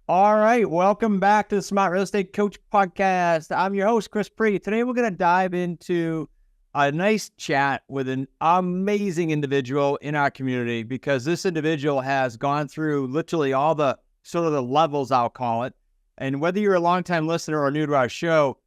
All right, welcome back to the Smart Real Estate Coach Podcast. I'm your host, Chris Prefontaine. Today, we're going to dive into a nice chat with an amazing individual in our community because this individual has gone through literally all the sort of the levels, I'll call it. And whether you're a longtime listener or new to our show,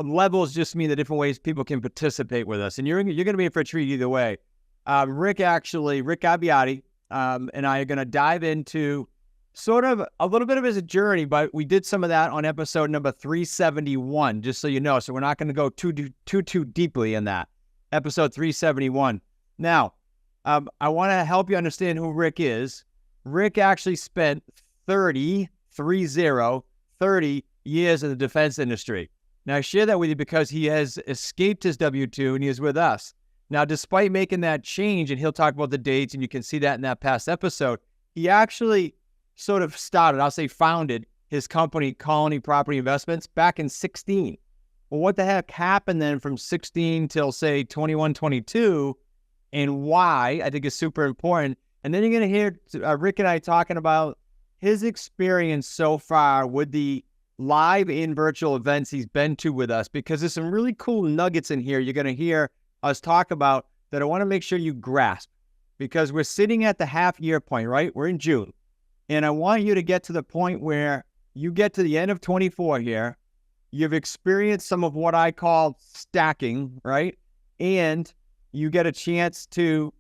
levels just mean the different ways people can participate with us. And you're going to be in for a treat either way. Rick Abiatti, and I are going to dive into sort of a little bit of his journey, but we did some of that on episode number 371, just so you know. So we're not going to go too deeply in that. Episode 371. Now, I want to help you understand who Rick is. Rick actually spent 30 years in the defense industry. Now, I share that with you because he has escaped his W-2 and he is with us. Now, despite making that change, and he'll talk about the dates, and you can see that in that past episode, he actually sort of founded his company, Colony Property Investments, back in 16. Well, what the heck happened then from 16 till, say, 21, 22, and why, I think is super important. And then you're going to hear Rick and I talking about his experience so far with the live and virtual events he's been to with us, because there's some really cool nuggets in here you're going to hear us talk about that I want to make sure you grasp, because we're sitting at the half-year point, right? We're in June. And I want you to get to the point where you get to the end of 24 here. You've experienced some of what I call stacking, right? And you get a chance to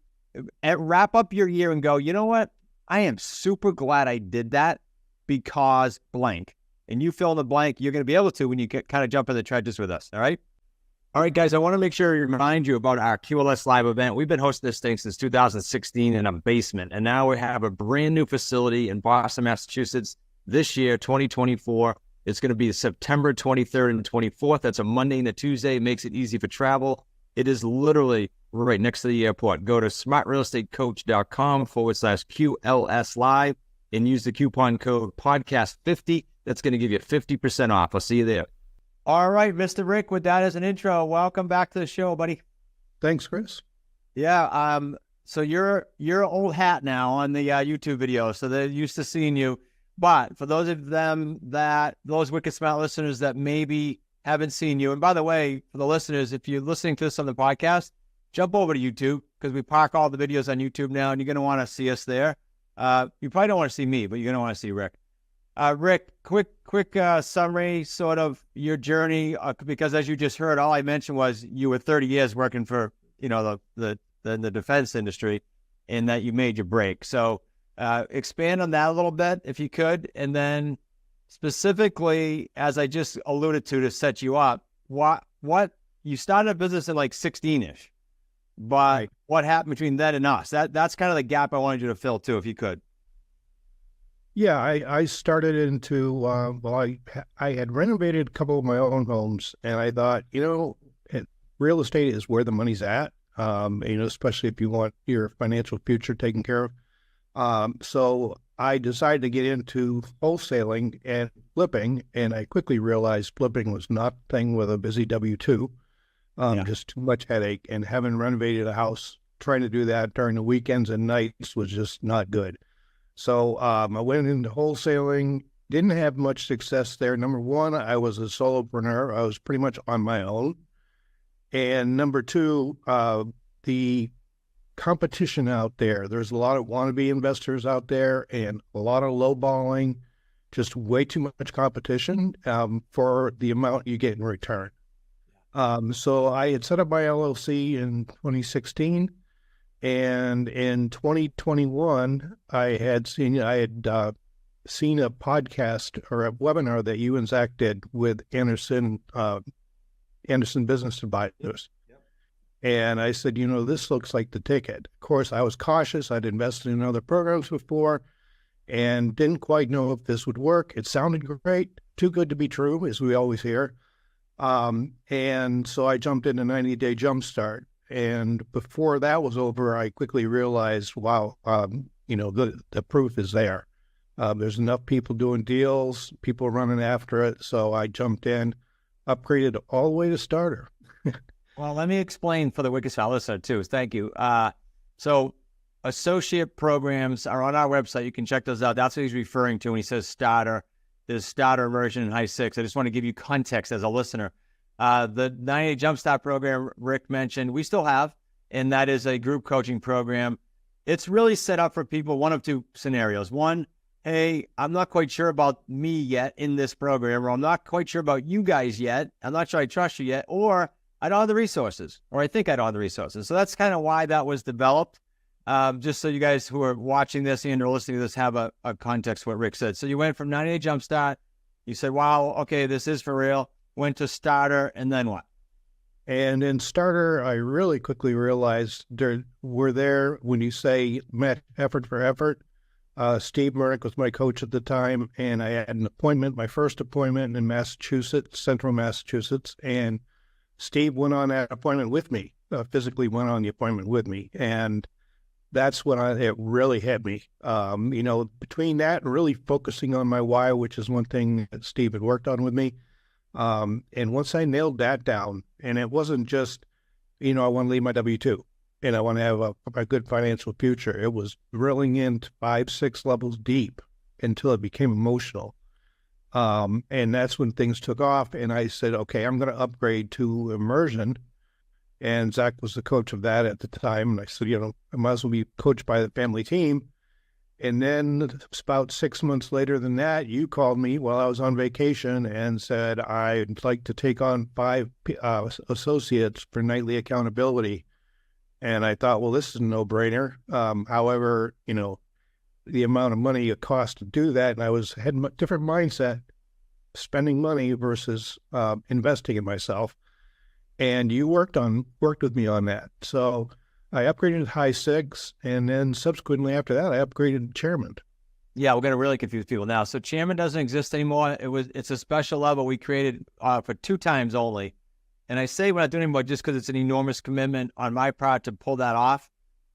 wrap up your year and go, you know what? I am super glad I did that because blank. And you fill in the blank, you're going to be able to when you kind of jump in the trenches with us, all right? All right, guys, I want to make sure I remind you about our QLS Live event. We've been hosting this thing since 2016 in a basement, and now we have a brand new facility in Boston, Massachusetts. This year, 2024, it's going to be September 23rd and 24th. That's a Monday and a Tuesday. It makes it easy for travel. It is literally right next to the airport. Go to smartrealestatecoach.com/QLS Live and use the coupon code podcast50. That's going to give you 50% off. I'll see you there. All right, Mr. Rick, with that as an intro, welcome back to the show, buddy. Thanks, Chris. Yeah, so you're old hat now on the YouTube video, so they're used to seeing you. But for those of them those Wicked Smart listeners that maybe haven't seen you, and by the way, for the listeners, if you're listening to this on the podcast, jump over to YouTube, because we park all the videos on YouTube now, and you're going to want to see us there. You probably don't want to see me, but you're going to want to see Rick. Rick, quick summary, sort of your journey, because as you just heard, all I mentioned was you were 30 years working for, the defense industry, and that you made your break. So expand on that a little bit, if you could, and then specifically, as I just alluded to set you up, what you started a business in like 16-ish, but right. What happened between then and us? That's kind of the gap I wanted you to fill too, if you could. Yeah, I started into, I had renovated a couple of my own homes, and I thought, real estate is where the money's at, especially if you want your financial future taken care of. So I decided to get into wholesaling and flipping, and I quickly realized flipping was not a thing with a busy W-2, just too much headache, and having renovated a house, trying to do that during the weekends and nights was just not good. So I went into wholesaling, didn't have much success there. Number one, I was a solopreneur. I was pretty much on my own. And number two, the competition out there. There's a lot of wannabe investors out there and a lot of lowballing, just way too much competition for the amount you get in return. So I had set up my LLC in 2016. And in 2021, I had seen a podcast or a webinar that you and Zach did with Anderson Business Advisors. Yep. And I said, this looks like the ticket. Of course, I was cautious. I'd invested in other programs before and didn't quite know if this would work. It sounded great, too good to be true, as we always hear. And so I jumped in a 90-day jumpstart. And before that was over, I quickly realized, wow, the proof is there. There's enough people doing deals, people running after it. So I jumped in, upgraded all the way to starter. Well, let me explain for the Wicked Smart listener too. Thank you. So associate programs are on our website. You can check those out. That's what he's referring to when he says starter. There's starter immersion in high six. I just want to give you context as a listener. The 98 Jumpstart program Rick mentioned, we still have, and that is a group coaching program. It's really set up for people, one of two scenarios. One, hey, I'm not quite sure about me yet in this program, or I'm not quite sure about you guys yet. I'm not sure I trust you yet, or I don't have the resources, or I think I don't have the resources. So that's kind of why that was developed. Just so you guys who are watching this and are listening to this have a context of what Rick said. So you went from 98 Jumpstart, you said, wow, okay, this is for real, went to starter, and then what? And in starter, I really quickly realized we're there when you say effort for effort. Steve Murnick was my coach at the time, and I had an appointment, my first appointment in Massachusetts, central Massachusetts, and Steve went on that appointment with me, physically went on the appointment with me, and that's when it really hit me. Between that and really focusing on my why, which is one thing that Steve had worked on with me, and once I nailed that down, and it wasn't just, I want to leave my W-2, and I want to have a good financial future. It was drilling into 5-6 levels deep until it became emotional. And that's when things took off. And I said, okay, I'm going to upgrade to immersion. And Zach was the coach of that at the time. And I said, I might as well be coached by the family team. And then about 6 months later than that, you called me while I was on vacation and said, I'd like to take on 5 associates for nightly accountability. And I thought, well, this is a no-brainer. However, the amount of money it cost to do that, and I had a different mindset, spending money versus investing in myself. And you worked with me on that. So I upgraded to high 6, and then subsequently after that, I upgraded to chairman. Yeah, we're going to really confuse people now. So chairman doesn't exist anymore. It's a special level we created for 2 times only. And I say we're not doing anymore just because it's an enormous commitment on my part to pull that off.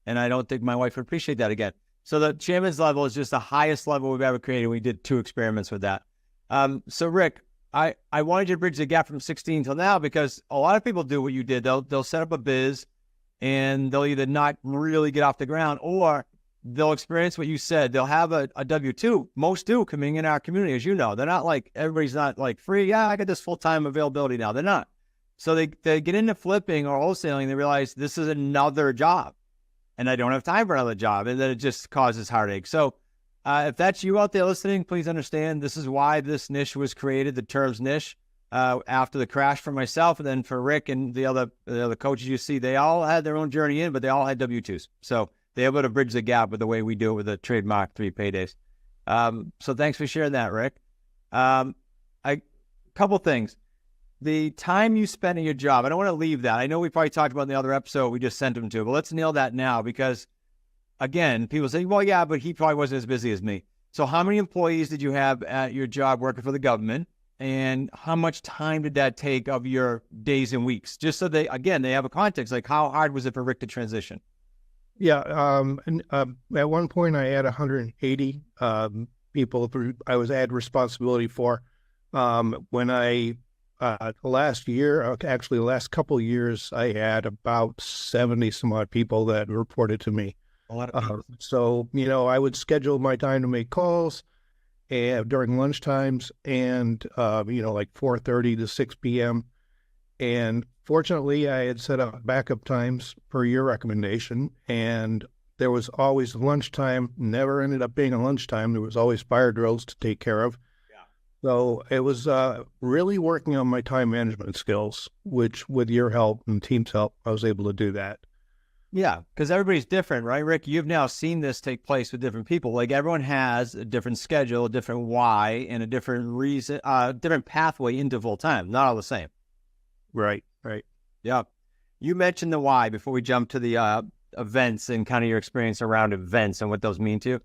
And I don't think my wife would appreciate that again. So the chairman's level is just the highest level we've ever created. We did 2 experiments with that. So Rick, I wanted you to bridge the gap from 16 till now, because a lot of people do what you did. They'll set up a biz and they'll either not really get off the ground, or they'll experience what you said. They'll have a W-2. Most do coming in our community, as you know. They're not like, everybody's not like free. Yeah, I got this full-time availability now. They're not. So they get into flipping or wholesaling. They realize this is another job and I don't have time for another job. And then it just causes heartache. So if that's you out there listening, please understand this is why this niche was created, the terms niche, after the crash for myself. And then for Rick and the other coaches you see, they all had their own journey in, but they all had W-2s. So they're able to bridge the gap with the way we do it with the trademark 3 Paydays. So thanks for sharing that, Rick. Couple things. The time you spend in your job, I don't want to leave that. I know we probably talked about in the other episode we just sent him to, but let's nail that now, because, again, people say, well, yeah, but he probably wasn't as busy as me. So how many employees did you have at your job working for the government, and how much time did that take of your days and weeks? Just so they have a context, like how hard was it for Rick to transition? Yeah, at one point I had 180 people I had responsibility for. When last year, actually the last couple of years, I had about 70 some odd people that reported to me. A lot of people. So, I would schedule my time to make calls during lunch times and, like 4:30 to 6 p.m. And fortunately, I had set up backup times per your recommendation, and there was always lunchtime, never ended up being a lunchtime. There was always fire drills to take care of. So it was really working on my time management skills, which with your help and team's help, I was able to do that. Yeah, because everybody's different, right, Rick? You've now seen this take place with different people. Like everyone has a different schedule, a different why, and a different reason, different pathway into full time. Not all the same. Right. Yeah. You mentioned the why before we jump to the events and kind of your experience around events and what those mean to you.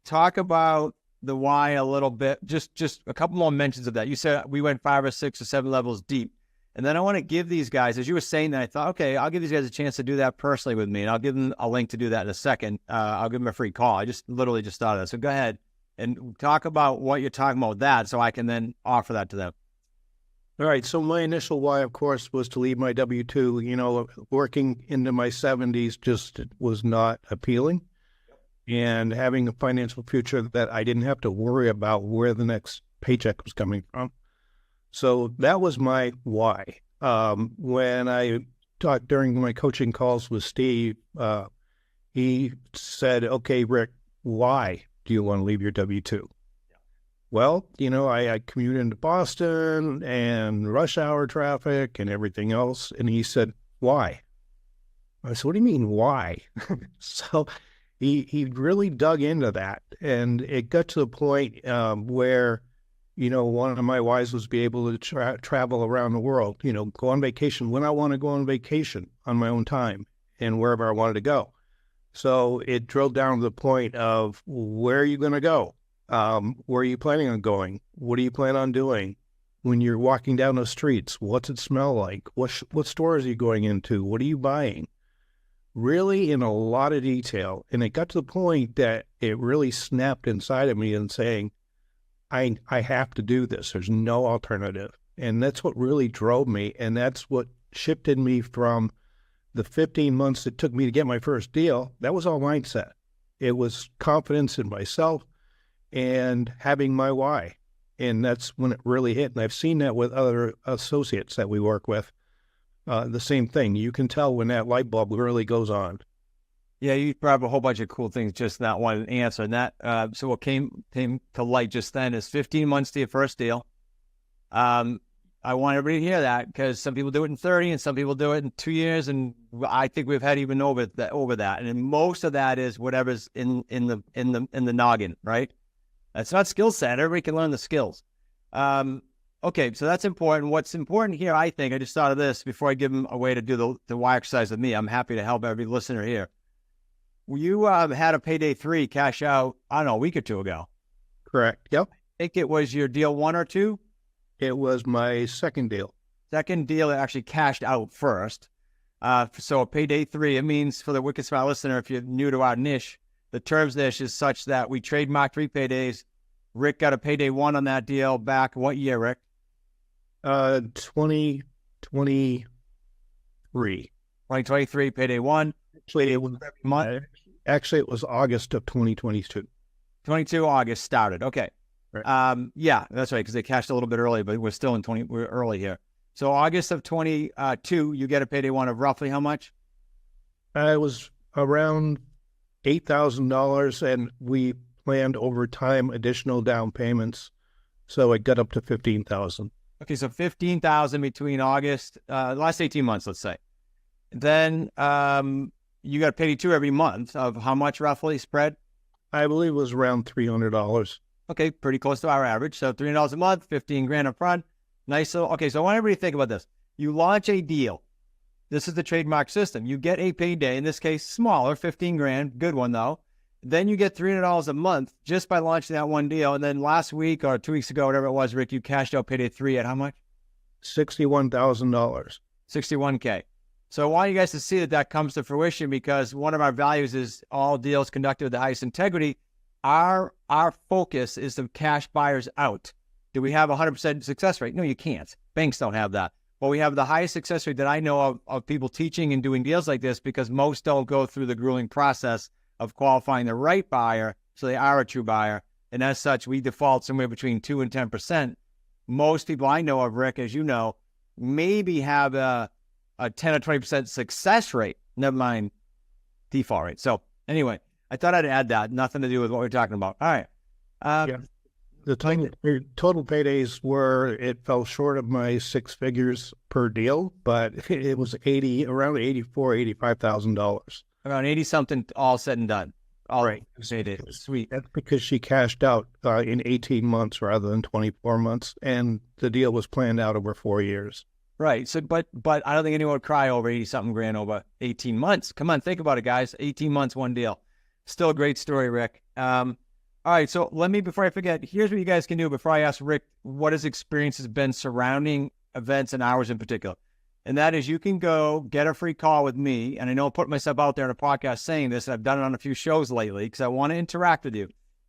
Talk about the why a little bit, just a couple more mentions of that. You said we went 5 or 6 or 7 levels deep. And then I want to give these guys, as you were saying that, I thought, okay, I'll give these guys a chance to do that personally with me, and I'll give them a link to do that in a second. I'll give them a free call. I literally just thought of that. So go ahead and talk about what you're talking about with that so I can then offer that to them. All right. So my initial why, of course, was to leave my W-2. You know, working into my 70s just was not appealing. And having a financial future that I didn't have to worry about where the next paycheck was coming from. So that was my why. When I talked during my coaching calls with Steve, he said, okay, Rick, why do you want to leave your W-2? Well, you know, I commute into Boston and rush hour traffic and everything else. And he said, why? I said, what do you mean, why? So he really dug into that. And it got to the point where, you know, one of my whys was be able to travel around the world, you know, go on vacation when I want to go on vacation on my own time and wherever I wanted to go. So it drilled down to the point of where are you going to go? Where are you planning on going? What do you plan on doing? When you're walking down the streets, what's it smell like? What stores are you going into? What are you buying? Really in a lot of detail. And it got to the point that it really snapped inside of me and saying, I have to do this. There's no alternative. And that's what really drove me. And that's what shifted me from the 15 months it took me to get my first deal. That was all mindset. It was confidence in myself and having my why. And that's when it really hit. And I've seen that with other associates that we work with. The same thing. You can tell when that light bulb really goes on. Yeah, you brought up a whole bunch of cool things, just not one answer. And that, so what came to light just then is 15 months to your first deal. I want everybody to hear that because some people do it in 30 and some people do it in 2 years. And I think we've had even over that. And most of that is whatever's in the noggin, right? That's not skill set. Everybody can learn the skills. Okay, so that's important. What's important here, I think, I just thought of this before I give them a way to do the why exercise with me. I'm happy to help every listener here. You had a Payday 3 cash out, I don't know, a week or two ago. Correct. Yep. I think it was your deal 1 or 2? It was my second deal. Second deal that actually cashed out first. So a Payday 3, it means for the Wicked Smart listener, if you're new to our niche, the terms niche is such that we trademarked 3 paydays. Rick got a Payday 1 on that deal back, what year, Rick? 2023. 2023, Payday 1. Actually, it was August of 2022. 22 August started. Okay. Right. Yeah, that's right, because they cashed a little bit early, but we're still we're early here. So August of 22, you get a Payday 1 of roughly how much? It was around $8,000, and we planned over time additional down payments, so it got up to $15,000. Okay, so $15,000 between August, the last 18 months, let's say. Then you got a Payday 2 every month of how much roughly spread? I believe it was around $300. Okay, pretty close to our average. So $300 a month, 15 grand up front. Nice. So, okay, so I want everybody to think about this. You launch a deal. This is the trademark system. You get a Payday, in this case, smaller, 15 grand, good one though. Then you get $300 a month just by launching that one deal. And then last week or 2 weeks ago, whatever it was, Rick, you cashed out Payday 3 at how much? $61,000. 61K. So I want you guys to see that comes to fruition because one of our values is all deals conducted with the highest integrity. Our focus is to cash buyers out. Do we have a 100% success rate? No, you can't. Banks don't have that. But we have the highest success rate that I know of people teaching and doing deals like this because most don't go through the grueling process of qualifying the right buyer so they are a true buyer. And as such, we default somewhere between 2 and 10%. Most people I know of, Rick, as you know, maybe have a 10 or 20% success rate, never mind default rate. So anyway, I thought I'd add that. Nothing to do with what we're talking about. All right. Yeah. The total paydays it fell short of my 6 figures per deal, but it was around $85,000. Around 80 something, all said and done. All right. Sweet. That's because she cashed out in 18 months rather than 24 months, and the deal was planned out over 4 years. Right. So, but I don't think anyone would cry over 80 something grand over 18 months. Come on, think about it, guys. 18 months, one deal. Still a great story, Rick. All right, so before I forget, here's what you guys can do before I ask Rick what his experience has been surrounding events and hours in particular. And that is you can go get a free call with me. And I know I put myself out there in a podcast saying this, and I've done it on a few shows lately because I want to interact with you.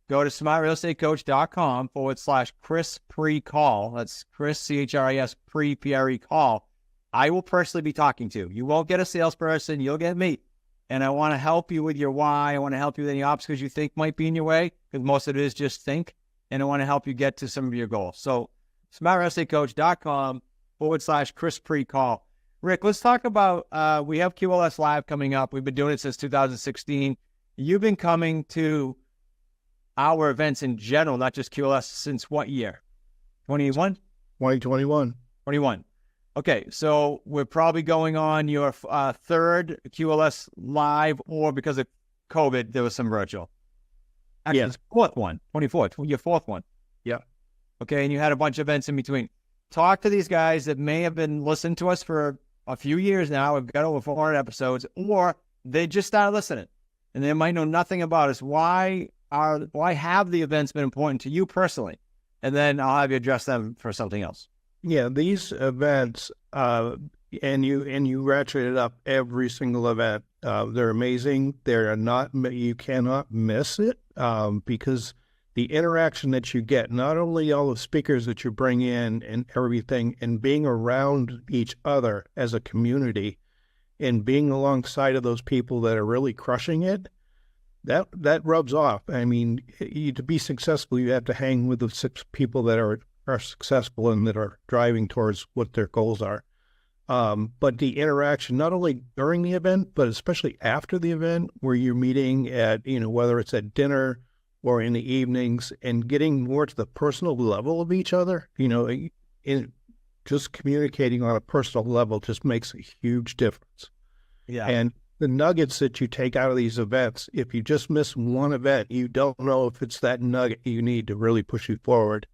go to smartrealestatecoach.com/Chris pre-call. That's Chris, CHRIS, pre-PRE call. I will personally be talking to. You won't get a salesperson. You'll get me. And I want to help you with your why. I want to help you with any obstacles you think might be in your way, because most of it is just think. And I want to help you get to some of your goals. So smartrealestatecoach.com/Chris pre-call. Rick, let's talk about, we have QLS Live coming up. We've been doing it since 2016. You've been coming to our events in general, not just QLS, since what year? 21? 2021. 21. Okay, so we're probably going on your third QLS Live, or because of COVID, there was some virtual. Actually, Yes. it's fourth one, 24th, your fourth one. Yeah. Okay, and you had a bunch of events in between. Talk to these guys that may have been listening to us for a few years now. We've got over 400 episodes, or they just started listening, and they might know nothing about us. Why have the events been important to you personally? And then I'll have you address them for something else. Yeah, these events, and you ratchet it up every single event. They're amazing. You cannot miss it, because the interaction that you get, not only all the speakers that you bring in and everything, and being around each other as a community, and being alongside of those people that are really crushing it, that rubs off. I mean, to be successful, you have to hang with the 6 people that are successful and that are driving towards what their goals are. But the interaction, not only during the event, but especially after the event, where you're meeting at, whether it's at dinner or in the evenings, and getting more to the personal level of each other, just communicating on a personal level just makes a huge difference. Yeah. And the nuggets that you take out of these events, if you just miss one event, you don't know if it's that nugget you need to really push you forward.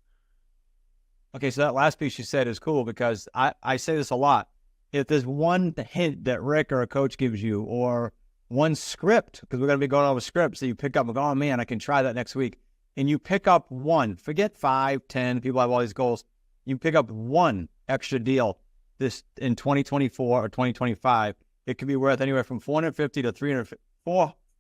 Okay, so that last piece you said is cool, because I say this a lot. If there's one hint that Rick or a coach gives you, or one script, because we're going to be going over scripts that you pick up and go, oh man, I can try that next week. And you pick up one, forget 5, 10, people have all these goals. You pick up one extra deal this in 2024 or 2025. It could be worth anywhere from $450,000 to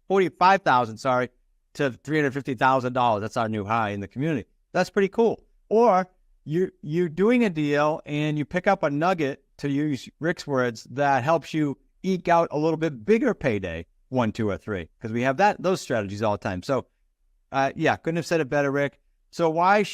$45,000, to $350,000. That's our new high in the community. That's pretty cool. Or you're doing a deal and you pick up a nugget, to use Rick's words, that helps you eke out a little bit bigger payday, 1, 2, or 3, because we have those strategies all the time. So, couldn't have said it better, Rick. So why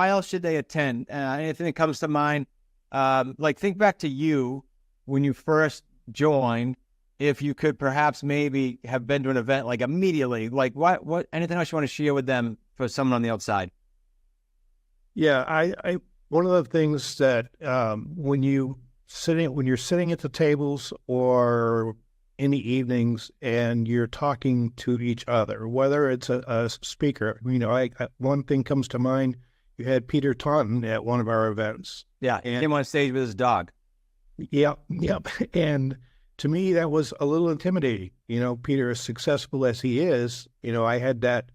else should they attend? Anything that comes to mind? Think back to you when you first joined. If you could perhaps maybe have been to an event like immediately, what anything else you want to share with them for someone on the outside? Yeah, I one of the things that when you're sitting at the tables or in the evenings and you're talking to each other, whether it's a speaker, one thing comes to mind. You had Peter Taunton at one of our events. Yeah, he came on stage with his dog. Yep. And to me, that was a little intimidating. Peter, as successful as he is, I had that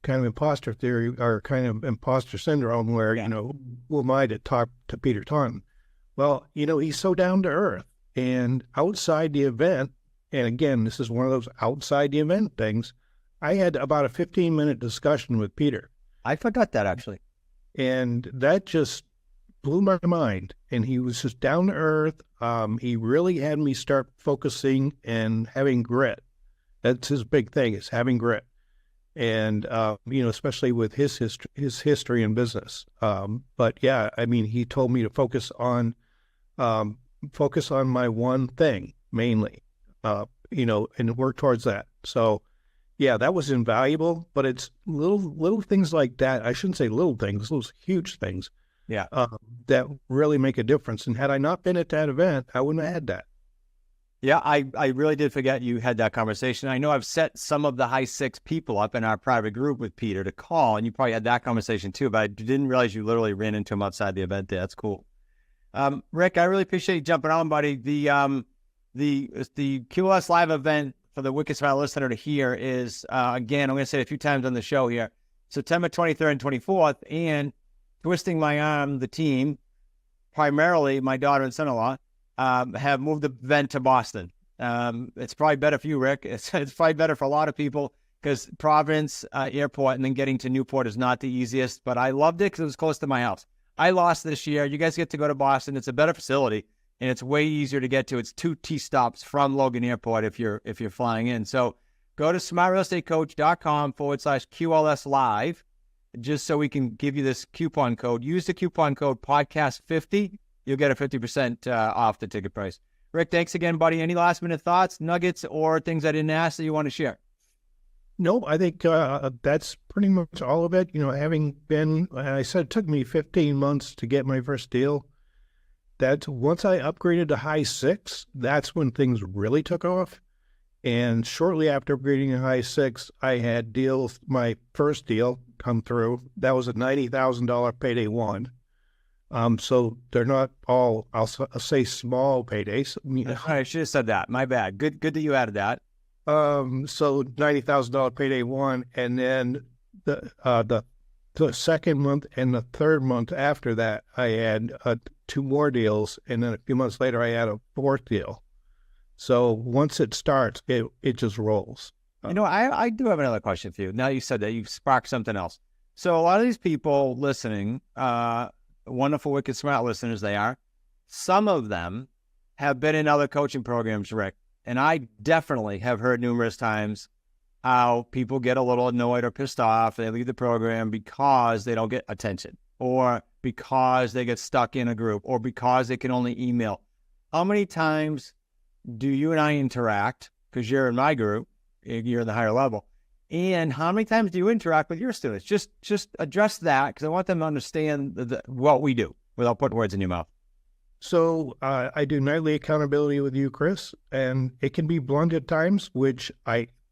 kind of imposter theory, or kind of imposter syndrome, where, who am I to talk to Peter Taunton? Well, he's so down to earth. And outside the event, and again, this is one of those outside the event things, I had about a 15-minute discussion with Peter. I forgot that, actually. And that just blew my mind. And he was just down to earth. He really had me start focusing and having grit. That's his big thing, is having grit. And, especially with his history in business. But yeah, he told me to focus on my one thing mainly, and work towards that. So yeah, that was invaluable, but it's little things like that. I shouldn't say little things, those huge things. Yeah. That really make a difference. And had I not been at that event, I wouldn't have had that. Yeah, I really did forget you had that conversation. I know I've set some of the high 6 people up in our private group with Peter to call, and you probably had that conversation too, but I didn't realize you literally ran into him outside the event there. That's cool. Rick, I really appreciate you jumping on, buddy. The QLS Live event for the Wicked Smile listener to hear is, again, I'm going to say it a few times on the show here, September 23rd and 24th, and twisting my arm, the team, primarily my daughter and son-in-law, have moved the event to Boston. It's probably better for you, Rick. It's probably better for a lot of people, because Providence Airport and then getting to Newport is not the easiest, but I loved it because it was close to my house. I lost this year. You guys get to go to Boston. It's a better facility, and it's way easier to get to. It's 2 T stops from Logan Airport if you're flying in. So go to smartrealestatecoach.com/QLS live, just so we can give you this coupon code. Use the coupon code podcast50. You'll get a 50% off the ticket price. Rick, thanks again, buddy. Any last minute thoughts, nuggets, or things I didn't ask that you want to share? No, I think that's pretty much all of it. Having been, I said it took me 15 months to get my first deal. That's once I upgraded to high 6, that's when things really took off. And shortly after upgrading to high 6, I had my first deal come through. That was a $90,000 payday 1. So they're not all, I'll say, small paydays. I should have said that. My bad. Good that you added that. So $90,000 payday 1, and then the second month and the third month after that, I had 2 more deals, and then a few months later, I had a 4th deal. So once it starts, it just rolls. I do have another question for you. Now you said that, you've sparked something else. So a lot of these people listening, wonderful, wicked, smart listeners they are. Some of them have been in other coaching programs, Rick. And I definitely have heard numerous times how people get a little annoyed or pissed off. They leave the program because they don't get attention, or because they get stuck in a group, or because they can only email. How many times do you and I interact? Because you're in my group, you're in the higher level. And how many times do you interact with your students? Just address that, because I want them to understand what we do without putting words in your mouth. So I do nightly accountability with you, Chris, and it can be blunt at times, which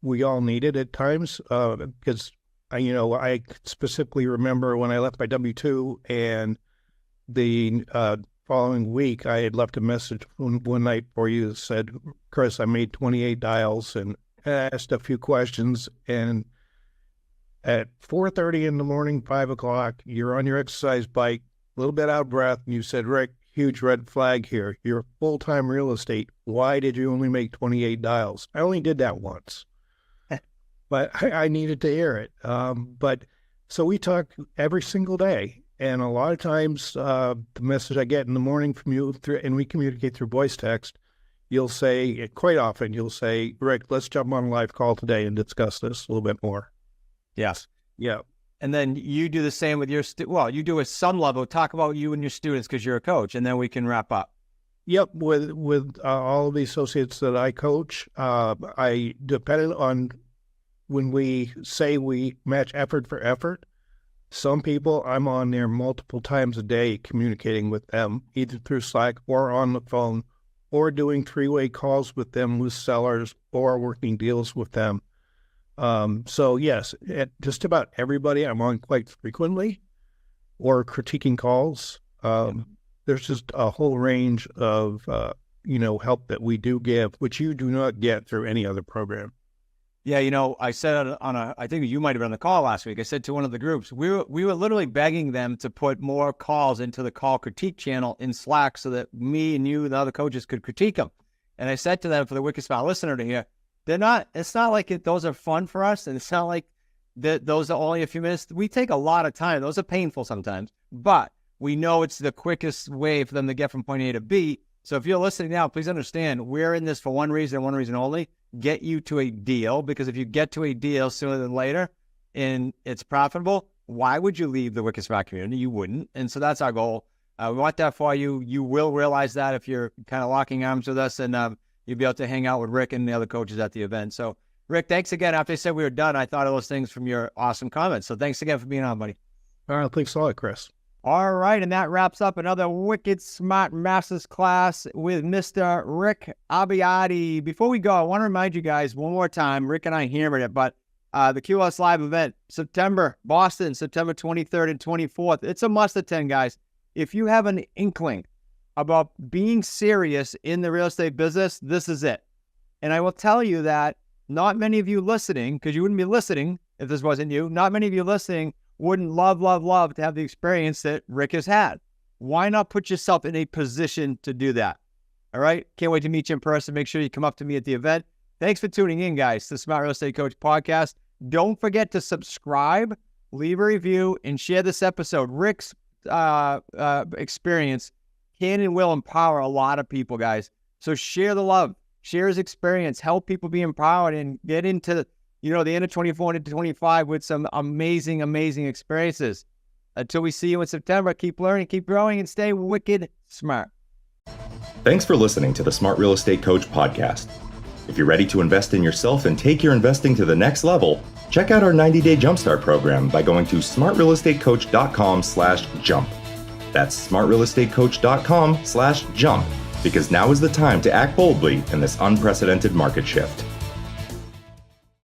we all needed at times, because I specifically remember when I left my W-2, and the following week I had left a message one night for you that said, Chris, I made 28 dials and asked a few questions, and at 4:30 in the morning, 5 o'clock, you're on your exercise bike, a little bit out of breath, and you said, Rick, huge red flag here. You're full-time real estate. Why did you only make 28 dials? I only did that once, but I needed to hear it. So we talk every single day. And a lot of times the message I get in the morning from you, and we communicate through voice text, quite often you'll say, Rick, let's jump on a live call today and discuss this a little bit more. Yes. Yeah. And then you do the same with your you do at some level, talk about you and your students because you're a coach, and then we can wrap up. Yep. With all of the associates that I coach, I depended on when we say we match effort for effort. Some people I'm on there multiple times a day communicating with them, either through Slack or on the phone, or doing 3-way calls with them with sellers, or working deals with them. So yes, just about everybody I'm on quite frequently, or critiquing calls. There's just a whole range of, help that we do give, which you do not get through any other program. Yeah, I said I think you might have been on the call last week. I said to one of the groups, we were literally begging them to put more calls into the call critique channel in Slack so that me and you and the other coaches could critique them. And I said to them, for the Wicked Smart listener to hear, it's not like those are fun for us, and it's not like those are only a few minutes. We take a lot of time. Those are painful sometimes, but we know it's the quickest way for them to get from point A to B. So if you're listening now, please understand, we're in this for one reason and one reason only: get you to a deal. Because if you get to a deal sooner than later and it's profitable, why would you leave the Wicked Smart community? You wouldn't. And so that's our goal. We want that for you. You will realize that if you're kind of locking arms with us, and you'll be able to hang out with Rick and the other coaches at the event. So Rick, thanks again. After I said we were done, I thought of those things from your awesome comments. So thanks again for being on, buddy. All right. Thanks a lot, Chris. All right, and that wraps up another Wicked Smart Masters class with Mr. Rick Abiatti. Before we go, I want to remind you guys one more time, Rick and I hammered it, but the QLS Live event, Boston, September 23rd and 24th. It's a must attend, guys. If you have an inkling about being serious in the real estate business, this is it. And I will tell you that not many of you listening, because you wouldn't be listening if this wasn't you, not many of you listening wouldn't love to have the experience that Rick has had. Why not put yourself in a position to do that? All right. Can't wait to meet you in person. Make sure you come up to me at the event. Thanks for tuning in, guys, to the Smart Real Estate Coach podcast. Don't forget to subscribe, leave a review, and share this episode. Rick's experience can and will empower a lot of people, guys. So share the love, share his experience, help people be empowered, and get into, the end of 24 into 25 with some amazing, amazing experiences. Until we see you in September, keep learning, keep growing, and stay wicked smart. Thanks for listening to the Smart Real Estate Coach podcast. If you're ready to invest in yourself and take your investing to the next level, check out our 90-day Jumpstart program by going to smartrealestatecoach.com/jump. That's smartrealestatecoach.com/jump, because now is the time to act boldly in this unprecedented market shift.